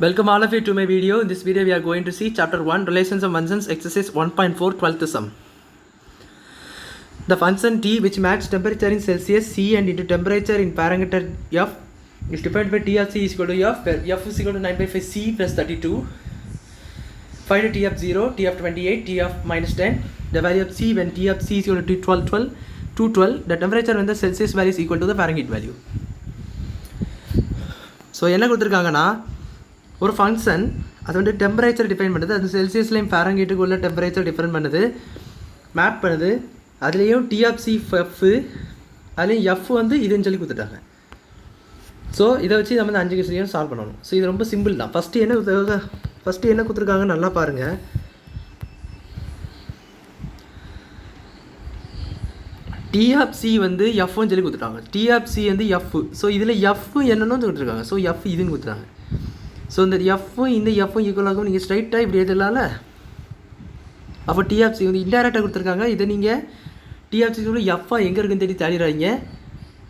Welcome all of you to my video. In this video we are going to see chapter 1 relations of functions exercise 1.4 12th sum. The function t which matches temperature in Celsius C and into temperature in parameter f is defined by t of c is equal to f where f is equal to 9 by 5 c plus 32. Find t of 0, t of 28, t of minus 10. The value of c when t of c is equal to 212. The temperature when the Celsius value is equal to the Fahrenheit value. So என்ன கொடுத்துருக்காங்கன்னா ஒரு function அது வந்து temperature define பண்ணுது, அது செல்சியஸ்லேயும் ஃபாரன்ஹீட்டுக்கு உள்ள temperature define பண்ணுது, map பண்ணுது. அதுலேயும் டிஎஃப்சி எஃப் அதுலேயும் எஃப் வந்து இதுன்னு சொல்லி கொடுத்துட்டாங்க. ஸோ இதை வச்சு நம்ம வந்து 5 கொஸ்டினையும் சால்வ் பண்ணணும். ஸோ இது ரொம்ப சிம்பிள் தான். ஃபஸ்ட்டு என்ன கொடுத்துருக்காங்க நல்லா பாருங்கள். டிஎஃப்சி வந்து எஃப்னு சொல்லி கொடுத்துட்டாங்க. டிஎஃப்சி வந்து எஃப். ஸோ இதில் எஃப் என்னன்னு கொடுத்துருக்காங்க. ஸோ எஃப் இதுன்னு கொடுத்துட்டாங்க. ஸோ இந்த எஃப்பும் இந்த எஃப்பும் ஈக்குவலாகும் நீங்கள் ஸ்ட்ரைட்டாக இப்படி எழுதலாம்ல. அப்போ டிஎஃப்சி வந்து இன்டெரக்டாக கொடுத்துருக்காங்க. இதை நீங்கள் டிஎஃப்சி கூட எஃப்ஆ எங்கே இருக்குன்னு தேடி தேடிடுறாங்க.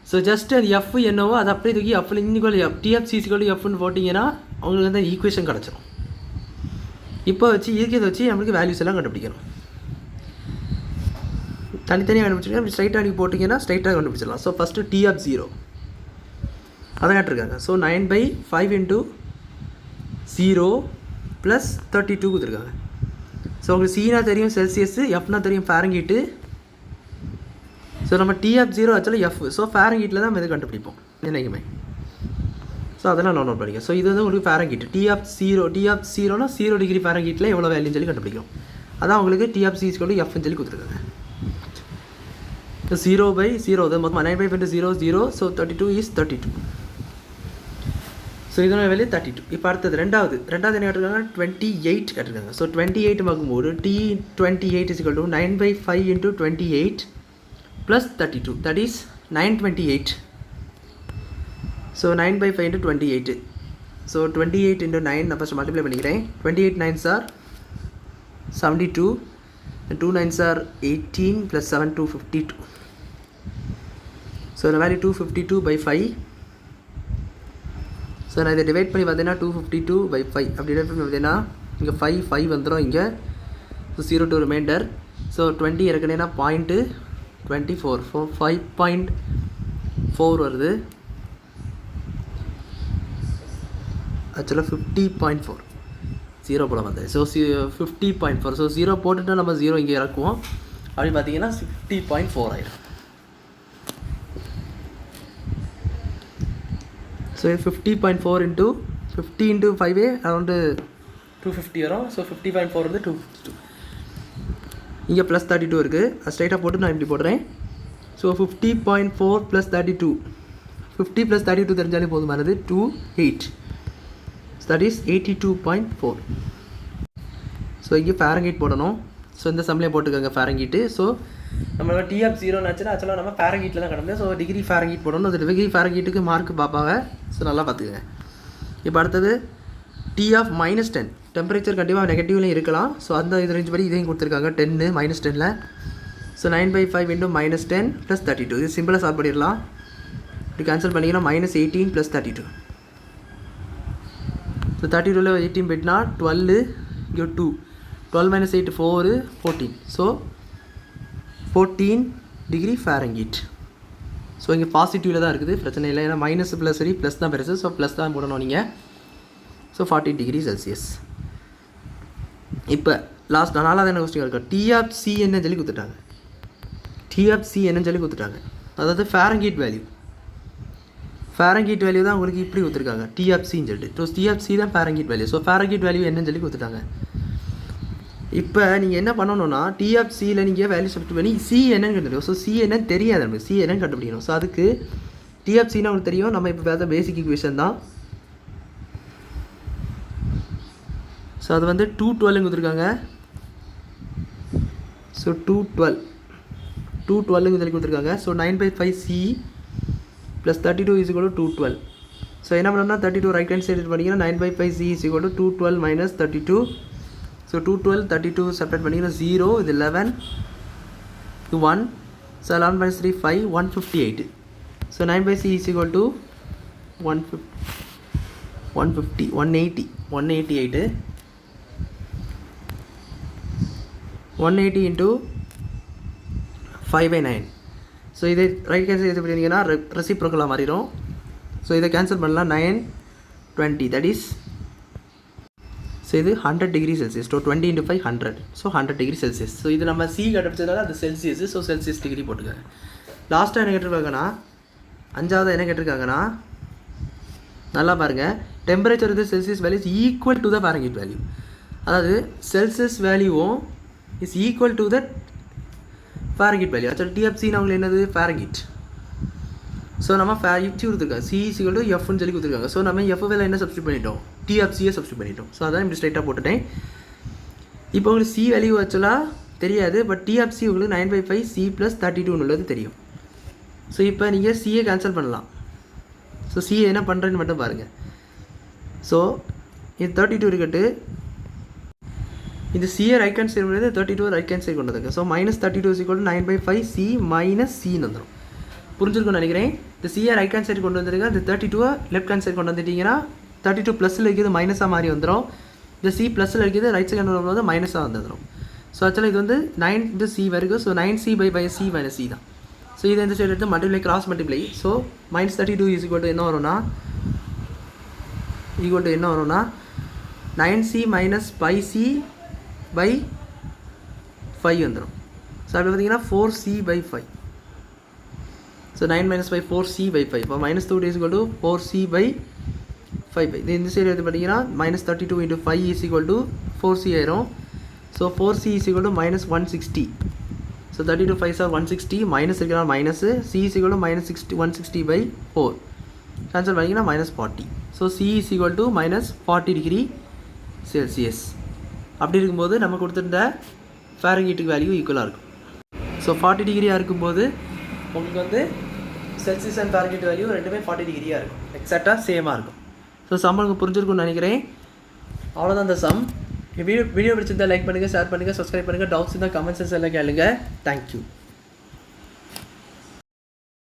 ஸோ ஜஸ்ட் அது எஃப் என்னவோ அதை அப்படியே தூக்கி எஃப்ல இன்னிக்குள்ள எஃப் டிஎஃப்சி கூட எஃப்னு போட்டிங்கன்னா அவங்களுக்கு வந்து ஈக்குவேஷன் கிடச்சிடும். இப்போ வச்சு இருக்கிறத வச்சு நம்மளுக்கு வேல்யூஸ் எல்லாம் கண்டுபிடிக்கணும். தனித்தனியாக கண்டுபிடிச்சிருக்கேன். அப்படி ஸ்ட்ரைட்டாக நீங்கள் போட்டிங்கன்னா ஸ்ட்ரைட்டாக கண்டுபிடிச்சிடலாம். ஸோ ஃபஸ்ட்டு டிஎஃப் 0 அதை காட்டிருக்காங்க. ஸோ 9/5 into 0 + 32 கொடுத்துருக்காங்க. ஸோ உங்களுக்கு சீனா தெரியும் செல்சியஸ், எஃப்னா தெரியும் ஃபாரன்ஹீட்டு. ஸோ நம்ம டிஎஃப் 0 ஆக்சுவலாக எஃப். ஸோ ஃபாரன்ஹீட்டில் தான் நம்ம இது கண்டுபிடிப்போம் என்னைக்குமே. ஸோ அதெல்லாம் நோட் பண்ணிக்க. ஸோ இது வந்து உங்களுக்கு ஃபாரன்ஹீட். டிஎஃப் 0னா 0 டிகிரி ஃபாரன்ஹீட்டில் எவ்வளோ வேல்யூன்னு சொல்லி கண்டுபிடிக்கும். அதான் உங்களுக்கு டிஎஃப் சி = எஃப்னு சொல்லி கொடுத்துருக்காங்க. 0/0 அது மொத்தம் 9/5 into 0 0. So 32 is 32. ஸோ இதோட வேல்யூ 32. இப்போ அடுத்தது ரெண்டாவது என்ன கேட்டிருக்காங்க, 28 கேட்டிருக்காங்க. ஸோ 28 பார்க்கும்போது T28 is equal to 9/5 into 28 plus 32. That is 928. So 9/5 into 28. So 28 into 9 நான் ஃபஸ்ட் மல்டிப்ளை பண்ணிக்கிறேன். 28 9s are 72 and 2 9s are 18 plus 7 252. So இந்த வேல்யூ 252/5. ஸோ நான் இதை டிவைட் பண்ணி பார்த்தீங்கன்னா 252/5 அப்படி டிவைட் பண்ணி பார்த்தீங்கன்னா இங்கே 5 வந்துடும் இங்கே. So 0 to reminder. ஸோ 20 இறக்குனேன்னா 0.24 5.4 வருது. ஆக்சுவலாக 50.4 0 போட வந்தது. ஸோ 50.4. ஸோ 0 போட்டுட்டு நம்ம 0 இங்கே இறக்குவோம். அப்படி பார்த்தீங்கன்னா 50.4 ஆயிடும். ஸோ 50.4 into 50 into 5 அரௌண்டு 250 வரும். ஸோ 50.4 வந்து 252. இங்கே ப்ளஸ் 32 இருக்குது. அது ஸ்ட்ரைட்டாக போட்டு நான் இப்படி போடுறேன். ஸோ 50.4 + 32. 50 + 32 தெரிஞ்சாலே போதுமானது. 28. That is 82.4. ஸோ இங்கே ஃபாரன்ஹீட் போடணும். ஸோ இந்த சம்லேயே போட்டுக்கோங்க ஃபாரன்ஹீட்டு. ஸோ நம்மளோட டிஎஃப் 0 ஆச்சுன்னா ஆக்சுவலாக நம்ம ஃபாரன்ஹீட்டில் தான் கிடந்தோம். ஸோ டிகிரி ஃபாரன்ஹீட் போடணும். அது டிகிரி ஃபாரன்ஹீட்டுக்கு மார்க் பார்ப்பாங்க. ஸோ நல்லா பார்த்துக்கங்க. இப்போ அடுத்தது டிஎஃப் -10. டெம்பரேச்சர் கண்டிப்பாக நெகட்டிவ்லையும் இருக்கலாம். ஸோ அந்த இது ரேஞ்ச் படி இதையும் கொடுத்துருக்காங்க 10 -10ல். So 9/5 into -10 + 32. இது சிம்பிளாக சால்வ் பண்ணிடலாம். இப்படி கேன்சல் பண்ணிங்கன்னா -18 + 32. ஸோ 32ல் 18 போயிட்டுனா 12 இங்கே 2. 12 - 8 4 14. So 14 degree Fahrenheit. ஸோ இங்கே பாசிட்டிவில் தான் இருக்குது, பிரச்சனை இல்லை. ஏன்னா மைனஸ் ப்ளஸ் சரி ப்ளஸ் தான் பெருசு. ஸோ ப்ளஸ் தான் போடணும் நீங்கள். So 14 degree Celsius. இப்போ லாஸ்ட் 4வது என்ன கொஸ்டின் இருக்கா, டிஎஃப்சி என்ன சொல்லி கொடுத்துட்டாங்க. டிஎஃப்சி என்னன்னு சொல்லி கொடுத்துட்டாங்க. அதாவது ஃபாரன்ஹீட் வேல்யூ தான் உங்களுக்கு இப்படி கொடுத்துருக்காங்க டிஎஃப்சின்னு சொல்லிட்டு. ஸோ டிஎஃப்சி தான் Fahrenheit value. So Fahrenheit value என்னன்னு சொல்லி கொடுத்துட்டாங்க. இப்போ நீங்கள் என்ன பண்ணணும்னா டிஎஃப்சியில் நீங்கள் வேல்யூ சப்ஸ்டிட் பண்ணி சி என்னன்னு கண்டுபிடிக்கும். ஸோ சி என்னன்னு தெரியாது நமக்கு, சி என்னன்னு கண்டுபிடிக்கணும். ஸோ அதுக்கு டிஎஃப்சின்னு உங்களுக்கு தெரியும். நம்ம இப்போ பார்த்தா பேசிக் ஈக்குவேஷன் தான். ஸோ அது வந்து 212 கொடுத்துருக்காங்க. ஸோ 212 சொல்லி கொடுத்துருக்காங்க. So 9/5 C + 32 is equal to 212. So என்ன பண்ணோம்னா 32 ரைட் ஹேண்ட் சைடு பண்ணிங்கன்னா 9/5 C is equal to 212 - 32. So 212 32 separate பண்ணிங்கன்னா 0 இது 11 இது 1. So 11 - 3 5 158. So 9/C is equal to 150. 150 180 188 180 into 5/9. So இதை ரைட் கேன்சல் எது பண்ணிங்கன்னா ரெசிப்ரோக்கலாக மாறிடும். ஸோ இதை கேன்சல் பண்ணலாம் 920 தட் இஸ் ஸோ இது 100 degree Celsius. So 20 into 5 100. So 100 degree Celsius. So இது நம்ம சி கண்டுபிடிச்சதால அது செல்சியஸ். ஸோ செல்சியஸ் டிகிரி போட்டுக்காங்க. லாஸ்ட்டாக என்ன கேட்டிருக்காங்கன்னா 5வது என்ன கேட்டிருக்காங்கன்னா நல்லா பாருங்கள், டெம்பரேச்சர் இது Celsius value is equal to the Fahrenheit value. அதாவது செல்சியஸ் வேல்யூவும் is equal to the Fahrenheit value. Actually டிஎஃப்சின்னு அவங்களுக்கு என்னது ஃபாரன்ஹீட். ஸோ நம்ம ஃபாரன்ஹீட் கொடுத்துருக்காங்க, சி ஈக்குவல் டு எஃப்னு சொல்லி கொடுத்துருக்காங்க. ஸோ நம்ம எஃப் வேலை என்ன சப்ஸ்டியூட் பண்ணிட்டோம், டிஎஃப்சியை சப்ஸ்டியூட் பண்ணிட்டோம். ஸோ அதான் இப்படி ஸ்ட்ரைட்டாக போட்டுட்டேன். இப்போ உங்களுக்கு சி வேல்யூ ஆக்சுவலாக தெரியாது, பட் டிஎஃப்சி உங்களுக்கு 9/5 சி ப்ளஸ் 32 உள்ளது தெரியும். ஸோ இப்போ நீங்கள் சியை கேன்சல் பண்ணலாம். ஸோ சியை என்ன பண்ணுறேன்னு மட்டும் பாருங்கள். ஸோ இது 32 இருக்கட்டு, இது சியை ரைட் ஹேண்ட் சைடு உள்ளது 32 ரைட் ஹேண்ட் சைடு கொண்டு வந்துருக்கு. ஸோ -32 = 9/5 சி மைனஸ் சின்னு வந்துடும். புரிஞ்சிருக்கும்னு நினைக்கிறேன். இந்த சியை ரைட் ஹேண்ட் சைடு கொண்டு வந்துருங்க, இந்த 32 லெஃப்ட் ஹேண்ட் சைடு கொண்டு வந்துட்டிங்கன்னா 32 ப்ளஸில் இருக்கிறது மைனஸாக மாறி வந்துடும். இந்த சி ப்ளஸில் இருக்கிறது ரைட் சைடு வரும்போது மைனஸாக வந்துடும். ஸோ ஆக்சுவலாக இது வந்து 9 into சி வரைக்கும். So 9c/5 C minus C தான். ஸோ இது இந்த சைடு எடுத்து மல்டிப்ளை கிராஸ் மல்டிப்ளை. ஸோ -32 = என்ன வரும்னா என்ன வரும்னா 9c minus 5c/5 வந்துடும். ஸோ அப்படி பார்த்தீங்கன்னா 4c/5. So 9 - 5 4c/5. இப்போ -2 = 4c/5. இது இந்த சைடு எடுத்து பார்த்தீங்கன்னா -32 into 5 = 4c ஆயிரும். So 4c = -160. So 32 5s are 160, minus இருக்கிறா மைனஸு, c = -60 160/4 கேன்சல் பண்ணிங்கன்னா -40. So c = -40 degree Celsius. அப்படி இருக்கும்போது நம்ம கொடுத்துருந்த ஃபாரன்ஹீட்டுக்கு வேல்யூ ஈக்குவலாக இருக்கும். ஸோ 40 டிகிரியாக இருக்கும்போது உங்களுக்கு வந்து செல்சியஸ் அண்ட் ஃபாரன்ஹீட் வேல்யூ ரெண்டுமே 40 டிகிரியாக இருக்கும், எக்ஸாக்டாக சேமாக இருக்கும். ஸோ சம் உங்களுக்கு புரிஞ்சிருக்கும்னு நினைக்கிறேன். அவ்வளோதான் இந்த சம். வீடியோ பிடிச்சிருந்தால் லைக் பண்ணுங்கள், ஷேர் பண்ணுங்கள், சப்ஸ்கிரைப் பண்ணுங்கள். டவுட்ஸ் இருந்தால் கமெண்ட்ஸ் எல்லாம் கேளுங்க. தேங்க்யூ.